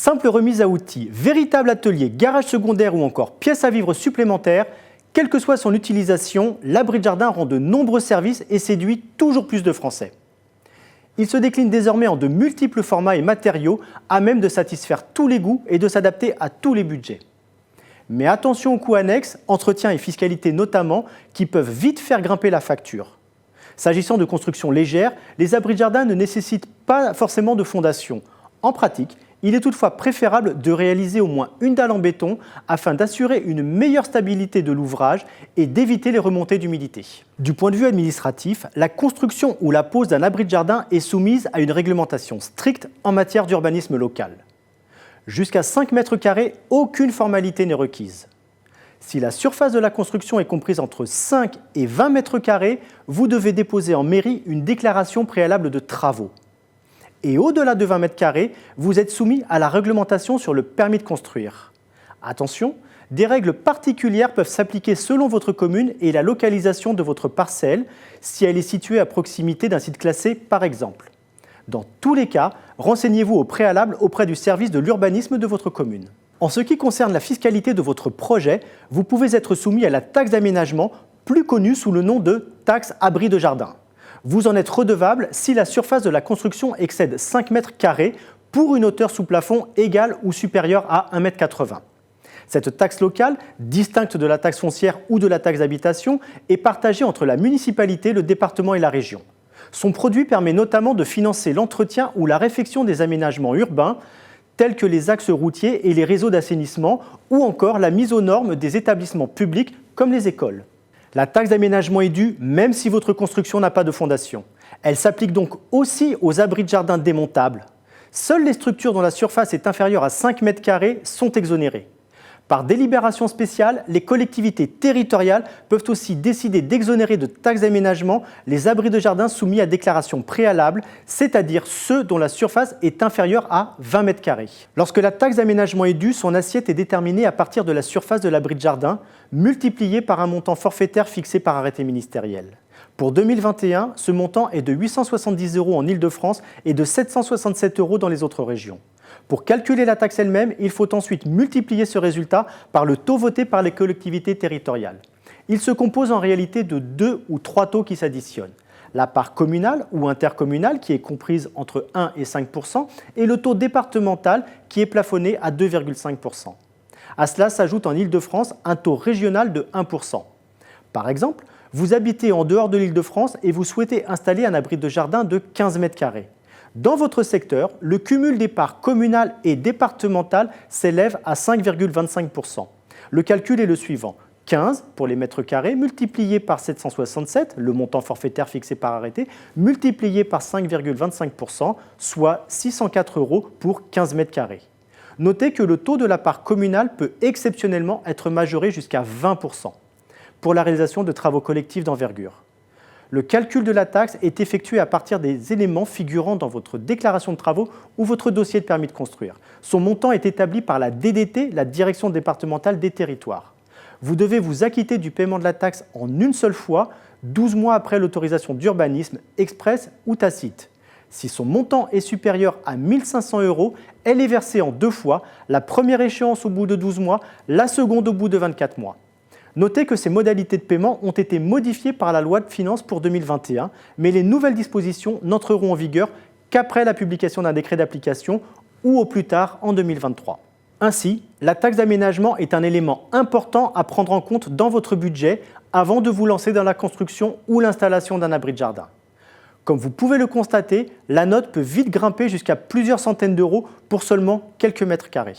Simple remise à outils, véritable atelier, garage secondaire ou encore pièce à vivre supplémentaire, quelle que soit son utilisation, l'abri de jardin rend de nombreux services et séduit toujours plus de Français. Il se décline désormais en de multiples formats et matériaux à même de satisfaire tous les goûts et de s'adapter à tous les budgets. Mais attention aux coûts annexes, entretien et fiscalité notamment, qui peuvent vite faire grimper la facture. S'agissant de construction légère, les abris de jardin ne nécessitent pas forcément de fondation. En pratique, il est toutefois préférable de réaliser au moins une dalle en béton afin d'assurer une meilleure stabilité de l'ouvrage et d'éviter les remontées d'humidité. Du point de vue administratif, la construction ou la pose d'un abri de jardin est soumise à une réglementation stricte en matière d'urbanisme local. Jusqu'à 5 mètres carrés, aucune formalité n'est requise. Si la surface de la construction est comprise entre 5 et 20 mètres carrés, vous devez déposer en mairie une déclaration préalable de travaux. Et au-delà de 20 mètres carrés, vous êtes soumis à la réglementation sur le permis de construire. Attention, des règles particulières peuvent s'appliquer selon votre commune et la localisation de votre parcelle, si elle est située à proximité d'un site classé par exemple. Dans tous les cas, renseignez-vous au préalable auprès du service de l'urbanisme de votre commune. En ce qui concerne la fiscalité de votre projet, vous pouvez être soumis à la taxe d'aménagement, plus connue sous le nom de taxe abri de jardin. Vous en êtes redevable si la surface de la construction excède 5 mètres carrés pour une hauteur sous plafond égale ou supérieure à 1,80 m. Cette taxe locale, distincte de la taxe foncière ou de la taxe d'habitation, est partagée entre la municipalité, le département et la région. Son produit permet notamment de financer l'entretien ou la réfection des aménagements urbains, tels que les axes routiers et les réseaux d'assainissement, ou encore la mise aux normes des établissements publics comme les écoles. La taxe d'aménagement est due même si votre construction n'a pas de fondation. Elle s'applique donc aussi aux abris de jardin démontables. Seules les structures dont la surface est inférieure à 5 mètres carrés sont exonérées. Par délibération spéciale, les collectivités territoriales peuvent aussi décider d'exonérer de taxes d'aménagement les abris de jardin soumis à déclaration préalable, c'est-à-dire ceux dont la surface est inférieure à 20 mètres carrés. Lorsque la taxe d'aménagement est due, son assiette est déterminée à partir de la surface de l'abri de jardin, multipliée par un montant forfaitaire fixé par arrêté ministériel. Pour 2021, ce montant est de 870 € en Île-de-France et de 767 € dans les autres régions. Pour calculer la taxe elle-même, il faut ensuite multiplier ce résultat par le taux voté par les collectivités territoriales. Il se compose en réalité de 2 ou 3 taux qui s'additionnent. La part communale ou intercommunale qui est comprise entre 1 et 5 % et le taux départemental qui est plafonné à 2,5 %. À cela s'ajoute en Île-de-France un taux régional de 1 %. Par exemple, vous habitez en dehors de l'Île-de-France et vous souhaitez installer un abri de jardin de 15 mètres carrés. Dans votre secteur, le cumul des parts communales et départementales s'élève à 5,25 %. Le calcul est le suivant. 15 pour les mètres carrés, multiplié par 767, le montant forfaitaire fixé par arrêté, multiplié par 5,25 %, soit 604 € pour 15 mètres carrés. Notez que le taux de la part communale peut exceptionnellement être majoré jusqu'à 20 % pour la réalisation de travaux collectifs d'envergure. Le calcul de la taxe est effectué à partir des éléments figurant dans votre déclaration de travaux ou votre dossier de permis de construire. Son montant est établi par la DDT, la Direction départementale des territoires. Vous devez vous acquitter du paiement de la taxe en une seule fois, 12 mois après l'autorisation d'urbanisme, express ou tacite. Si son montant est supérieur à 1 500 €, elle est versée en 2 fois, la première échéance au bout de 12 mois, la seconde au bout de 24 mois. Notez que ces modalités de paiement ont été modifiées par la loi de finances pour 2021, mais les nouvelles dispositions n'entreront en vigueur qu'après la publication d'un décret d'application ou au plus tard en 2023. Ainsi, la taxe d'aménagement est un élément important à prendre en compte dans votre budget avant de vous lancer dans la construction ou l'installation d'un abri de jardin. Comme vous pouvez le constater, la note peut vite grimper jusqu'à plusieurs centaines d'euros pour seulement quelques mètres carrés.